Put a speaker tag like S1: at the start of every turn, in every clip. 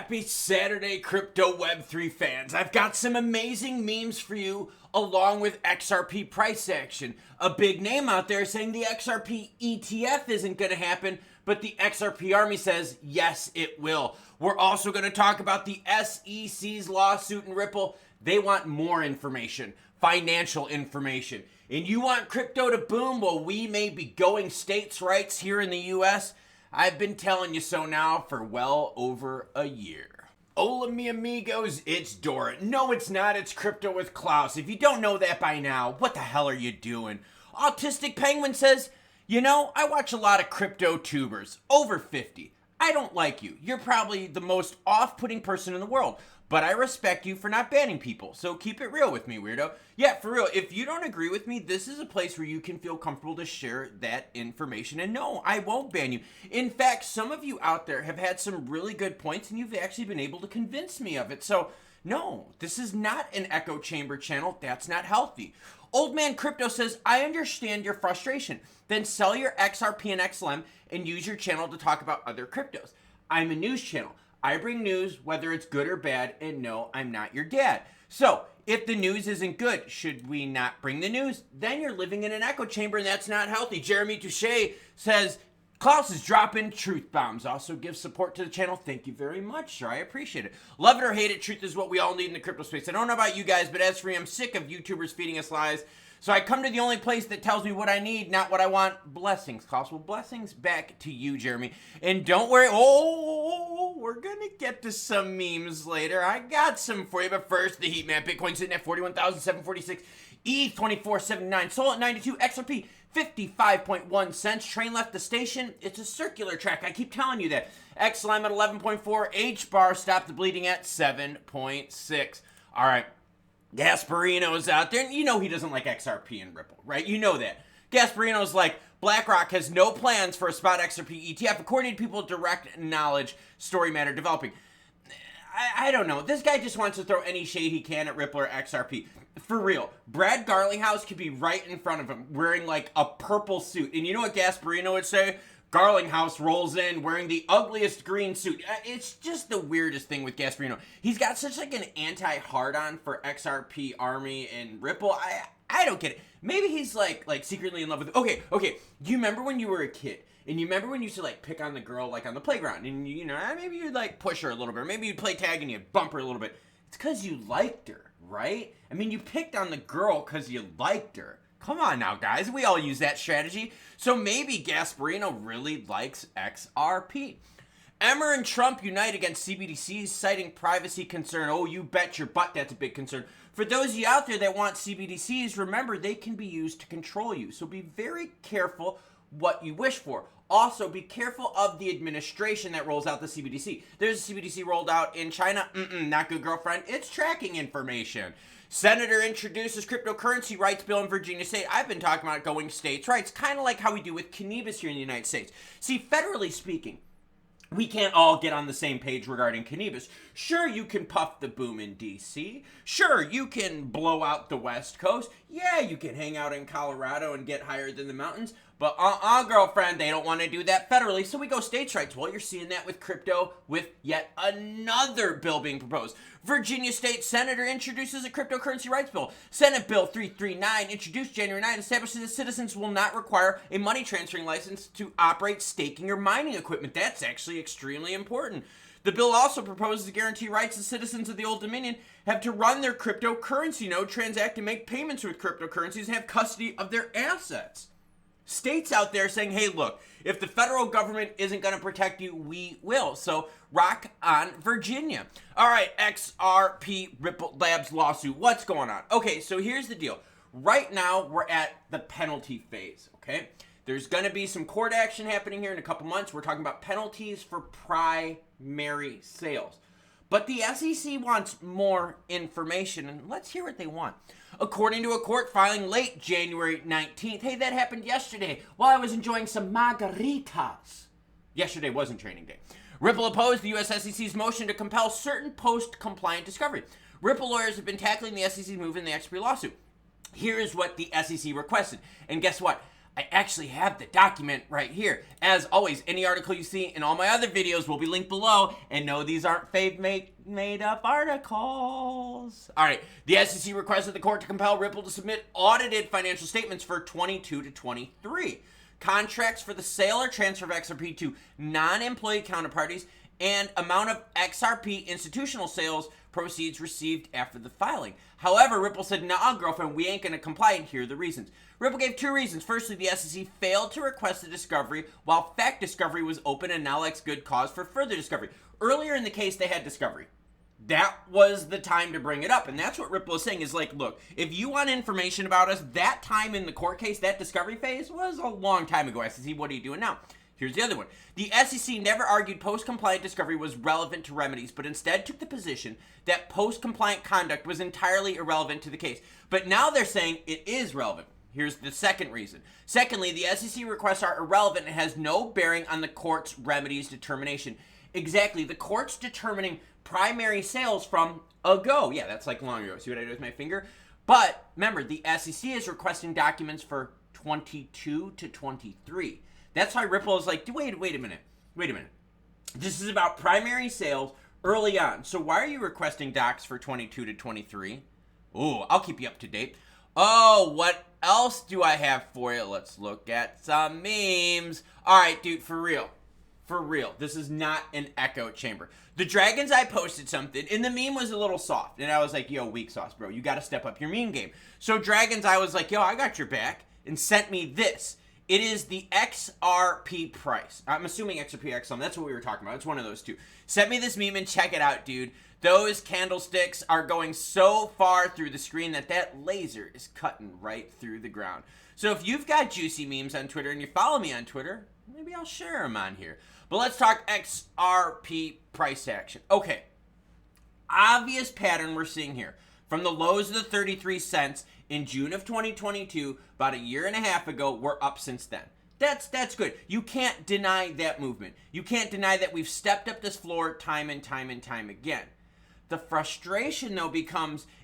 S1: Happy Saturday, crypto Web3 fans. I've got some amazing memes for you along with XRP price action. A big name out there saying the XRP ETF isn't going to happen, but the XRP army says, yes, it will. We're also going to talk about the SEC's lawsuit in Ripple. They want more information, financial information. And you want crypto to boom? Well, we may be going states' rights here in the US. I've been telling you so now for well over a year. Hola, mi amigos, it's Dora. No, it's not. It's Crypto with Klaus. If you don't know that by now, what the hell are you doing? Autistic Penguin says, you know, I watch a lot of crypto tubers, over 50. I don't like you. You're probably the most off-putting person in the world. But I respect you for not banning people, so keep it real with me, weirdo. Yeah, for real, if you don't agree with me, this is a place where you can feel comfortable to share that information. And no, I won't ban you. In fact, some of you out there have had some really good points, and you've actually been able to convince me of it. So, no, this is not an echo chamber channel. That's not healthy. Old Man Crypto says, I understand your frustration. Then sell your XRP and XLM and use your channel to talk about other cryptos. I'm a news channel. I bring news, whether it's good or bad, and no, I'm not your dad. So, if the news isn't good, should we not bring the news? Then you're living in an echo chamber, and that's not healthy. Jeremy Touche says, Klaus is dropping truth bombs. Also gives support to the channel. Thank you very much, sir. I appreciate it. Love it or hate it, truth is what we all need in the crypto space. I don't know about you guys, but as for me, I'm sick of YouTubers feeding us lies. So I come to the only place that tells me what I need, not what I want. Blessings, Klaus. Well, blessings back to you, Jeremy. And don't worry. Oh, we're going to get to some memes later. I got some for you. But first, the heat map. Bitcoin sitting at 41,746. ETH 2479. SOL at 92. XRP 55.1 cents. Train left the station. It's a circular track. I keep telling you that. XLM at 11.4. H-bar stopped the bleeding at 7.6. All right. Gasparino's out there, and you know he doesn't like XRP and Ripple, right? You know that. Gasparino's like, BlackRock has no plans for a spot XRP ETF, according to people with direct knowledge, story matter developing. I don't know. This guy just wants to throw any shade he can at Ripple or XRP. For real, Brad Garlinghouse could be right in front of him, wearing like a purple suit. And you know what Gasparino would say? Garlinghouse rolls in wearing the ugliest green suit. It's just the weirdest thing with Gasparino. He's got such like an anti-hard-on for XRP, Army, and Ripple. I don't get it. Maybe he's like secretly in love with... Okay. Do you remember when you were a kid? And you remember when you used to like pick on the girl like on the playground? And you know, maybe you'd like push her a little bit. Maybe you'd play tag and you'd bump her a little bit. It's because you liked her, right? I mean, you picked on the girl because you liked her. Come on now, guys. We all use that strategy. So maybe Gasparino really likes XRP. Emmer and Trump unite against CBDCs, citing privacy concern. Oh, you bet your butt that's a big concern. For those of you out there that want CBDCs, remember they can be used to control you. So be very careful what you wish for. Also, be careful of the administration that rolls out the CBDC. There's a CBDC rolled out in China. Not good, girlfriend. It's tracking information. Senator introduces cryptocurrency rights bill in Virginia state. I've been talking about going states' rights, kind of like how we do with cannabis here in the United States. See, federally speaking, we can't all get on the same page regarding cannabis. Sure, you can puff the boom in DC. Sure, you can blow out the West Coast. Yeah, you can hang out in Colorado and get higher than the mountains. But girlfriend, they don't want to do that federally, so we go states' rights. Well, you're seeing that with crypto, with yet another bill being proposed. Virginia State Senator introduces a cryptocurrency rights bill. Senate Bill 339, introduced January 9, establishes that citizens will not require a money transferring license to operate staking or mining equipment. That's actually extremely important. The bill also proposes to guarantee rights that citizens of the Old Dominion have to run their cryptocurrency node, transact and make payments with cryptocurrencies, and have custody of their assets. States out there saying, hey, look, if the federal government isn't going to protect you, we will. So rock on Virginia. All right, XRP Ripple Labs lawsuit. What's going on? Okay, so here's the deal. Right now, we're at the penalty phase, okay? There's going to be some court action happening here in a couple months. We're talking about penalties for primary sales. But the SEC wants more information, and let's hear what they want. According to a court filing late January 19th, hey, that happened yesterday while I was enjoying some margaritas. Yesterday wasn't training day. Ripple opposed the U.S. SEC's motion to compel certain post-compliant discovery. Ripple lawyers have been tackling the SEC's move in the XRP lawsuit. Here is what the SEC requested. And guess what? I actually have the document right here. As always, any article you see in all my other videos will be linked below. And no, these aren't fake made up articles. All right, the SEC requested the court to compel Ripple to submit audited financial statements for 22 to 23. Contracts for the sale or transfer of XRP to non-employee counterparties and amount of XRP institutional sales proceeds received after the filing. However, Ripple said, nah, girlfriend, we ain't going to comply, and here are the reasons. Ripple gave two reasons. Firstly, the SEC failed to request the discovery while fact discovery was open and now lacks good cause for further discovery. Earlier in the case, they had discovery. That was the time to bring it up, and that's what Ripple is saying is like, look, if you want information about us, that time in the court case, that discovery phase was a long time ago. SEC, what are you doing now? Here's the other one. The SEC never argued post-compliant discovery was relevant to remedies, but instead took the position that post-compliant conduct was entirely irrelevant to the case. But now they're saying it is relevant. Here's the second reason. Secondly, the SEC requests are irrelevant and has no bearing on the court's remedies determination. Exactly, the court's determining primary sales from ago. Yeah, that's like long ago. See what I did with my finger? But remember, the SEC is requesting documents for 22 to 23. That's why Ripple is like, wait a minute. This is about primary sales early on. So why are you requesting docs for 22 to 23? Oh, I'll keep you up to date. Oh, what else do I have for you? Let's look at some memes. All right, dude, for real. This is not an echo chamber. The Dragons, I posted something, and the meme was a little soft. And I was like, yo, weak sauce, bro. You got to step up your meme game. So Dragons, I was like, yo, I got your back, and sent me this. It is the XRP price. I'm assuming XRP XLM. That's what we were talking about. It's one of those two. Sent me this meme and check it out, dude. Those candlesticks are going so far through the screen that laser is cutting right through the ground. So if you've got juicy memes on Twitter and you follow me on Twitter, maybe I'll share them on here. But let's talk XRP price action. Okay. Obvious pattern we're seeing here. From the lows of the 33 cents in June of 2022, about a year and a half ago, we're up since then. That's good. You can't deny that movement. You can't deny that we've stepped up this floor time and time again. The frustration, though,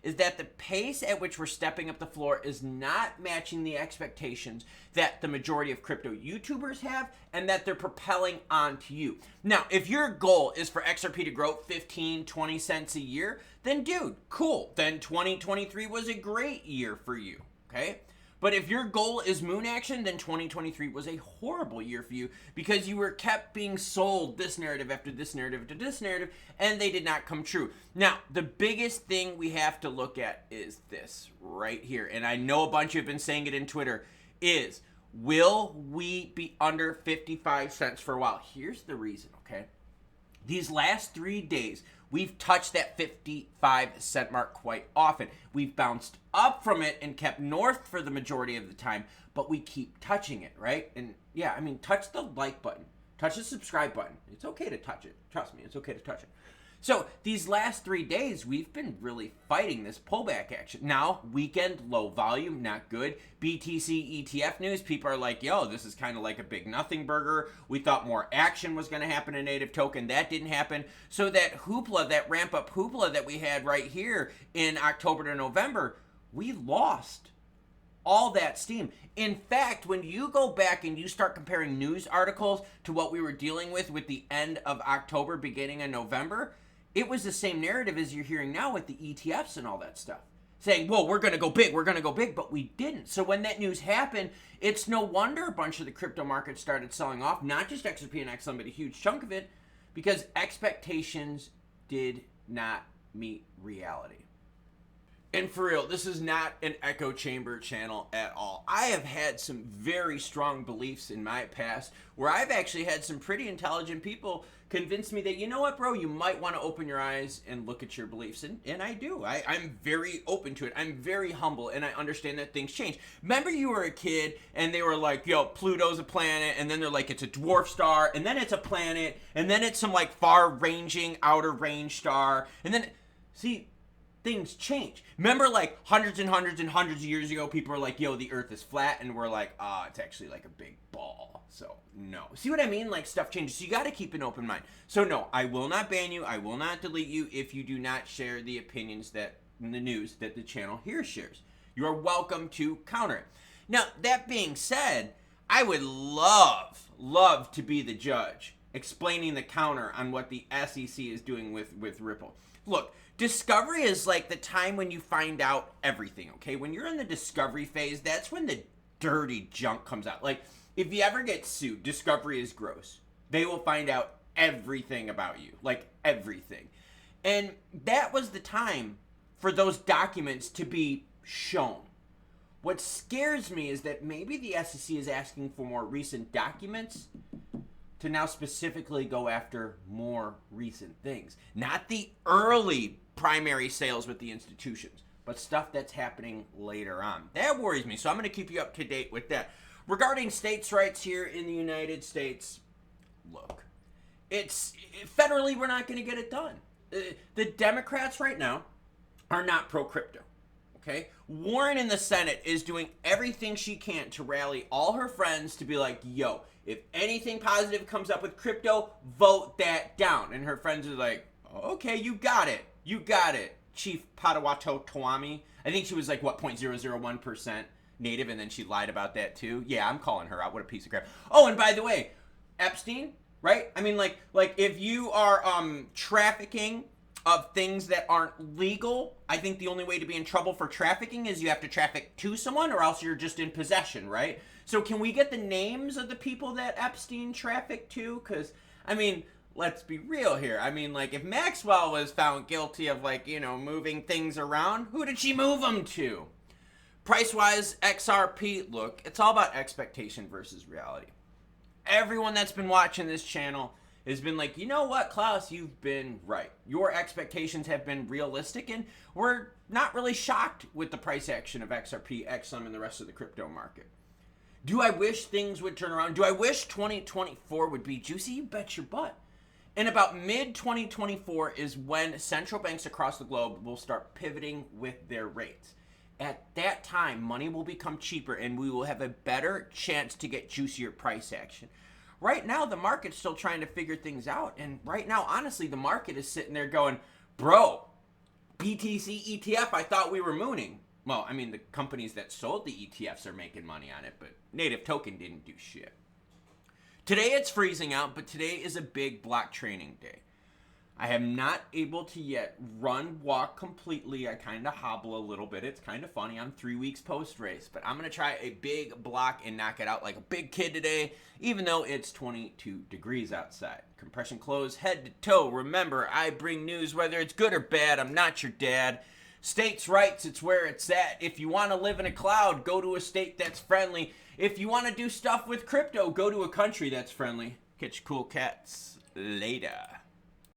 S1: is that the pace at which we're stepping up the floor is not matching the expectations that the majority of crypto YouTubers have and that they're propelling onto you. Now, if your goal is for XRP to grow 15, 20 cents a year, then dude, cool. Then 2023 was a great year for you, okay? But if your goal is moon action, then 2023 was a horrible year for you because you were kept being sold this narrative after this narrative after this narrative, and they did not come true. Now, the biggest thing we have to look at is this right here, and I know a bunch of you have been saying it in Twitter, is will we be under 55 cents for a while? Here's the reason, okay? These last 3 days, we've touched that 55 cent mark quite often. We've bounced up from it and kept north for the majority of the time, but we keep touching it, right? And yeah, I mean, touch the like button. Touch the subscribe button. It's okay to touch it. Trust me, it's okay to touch it. So these last 3 days, we've been really fighting this pullback action. Now, weekend, low volume, not good. BTC ETF news, people are like, yo, this is kind of like a big nothing burger. We thought more action was going to happen in native token. That didn't happen. So that hoopla, that ramp up hoopla that we had right here in October to November, we lost all that steam. In fact, when you go back and you start comparing news articles to what we were dealing with the end of October, beginning of November, it was the same narrative as you're hearing now with the ETFs and all that stuff. Saying, whoa, we're going to go big, but we didn't. So when that news happened, it's no wonder a bunch of the crypto markets started selling off, not just XRP and XLM, but a huge chunk of it, because expectations did not meet reality. And for real, this is not an echo chamber channel at all. I have had some very strong beliefs in my past where I've actually had some pretty intelligent people convince me that, you know what, bro, you might want to open your eyes and look at your beliefs. And I do. I'm very open to it. I'm very humble, and I understand that things change. Remember you were a kid, and they were like, yo, Pluto's a planet, and then they're like, it's a dwarf star, and then it's a planet, and then it's some like far-ranging, outer-range star, and then, see, things change. Remember, like, hundreds and hundreds and hundreds of years ago, people were like, yo, the earth is flat, and we're like, it's actually like a big ball. So, no. See what I mean? Like, stuff changes. So you got to keep an open mind. So, no, I will not ban you. I will not delete you if you do not share the opinions that in the news that the channel here shares. You are welcome to counter it. Now, that being said, I would love to be the judge explaining the counter on what the SEC is doing with Ripple. Look, discovery is like the time when you find out everything, okay? When you're in the discovery phase, that's when the dirty junk comes out. Like, if you ever get sued, discovery is gross. They will find out everything about you, like everything. And that was the time for those documents to be shown. What scares me is that maybe the SEC is asking for more recent documents to now specifically go after more recent things. Not the early primary sales with the institutions, but stuff that's happening later on. That worries me, so I'm going to keep you up to date with that. Regarding states' rights here in the United States, look, it's federally we're not going to get it done. The Democrats right now are not pro-crypto, okay? Warren in the Senate is doing everything she can to rally all her friends to be like, yo, if anything positive comes up with crypto, vote that down. And her friends are like, okay, you got it. You got it, Chief Potawatomi Tuami. I think she was like, what, 0.001% native, and then she lied about that too. Yeah, I'm calling her out. What a piece of crap. Oh, and by the way, Epstein, right? I mean, like if you are trafficking of things that aren't legal, I think the only way to be in trouble for trafficking is you have to traffic to someone, or else you're just in possession, right? So can we get the names of the people that Epstein trafficked to? Because, I mean, let's be real here. I mean, like, if Maxwell was found guilty of, like, you know, moving things around, who did she move them to? Price-wise, XRP, look, it's all about expectation versus reality. Everyone that's been watching this channel has been like, you know what, Klaus, you've been right. Your expectations have been realistic, and we're not really shocked with the price action of XRP, XLM, and the rest of the crypto market. Do I wish things would turn around? Do I wish 2024 would be juicy? You bet your butt. And about mid-2024 is when central banks across the globe will start pivoting with their rates. At that time, money will become cheaper, and we will have a better chance to get juicier price action. Right now, the market's still trying to figure things out. And right now, honestly, the market is sitting there going, bro, BTC ETF, I thought we were mooning. Well, I mean, the companies that sold the ETFs are making money on it, but Native Token didn't do shit. Today, it's freezing out, but today is a big block training day. I am not able to yet walk completely. I kind of hobble a little bit. It's kind of funny. I'm 3 weeks post-race, but I'm going to try a big block and knock it out like a big kid today, even though it's 22 degrees outside. Compression clothes, head to toe. Remember, I bring news whether it's good or bad. I'm not your dad. States' rights, it's where it's at. If you want to live in a cloud, go to a state that's friendly. If you want to do stuff with crypto, go to a country that's friendly. Catch you cool cats later.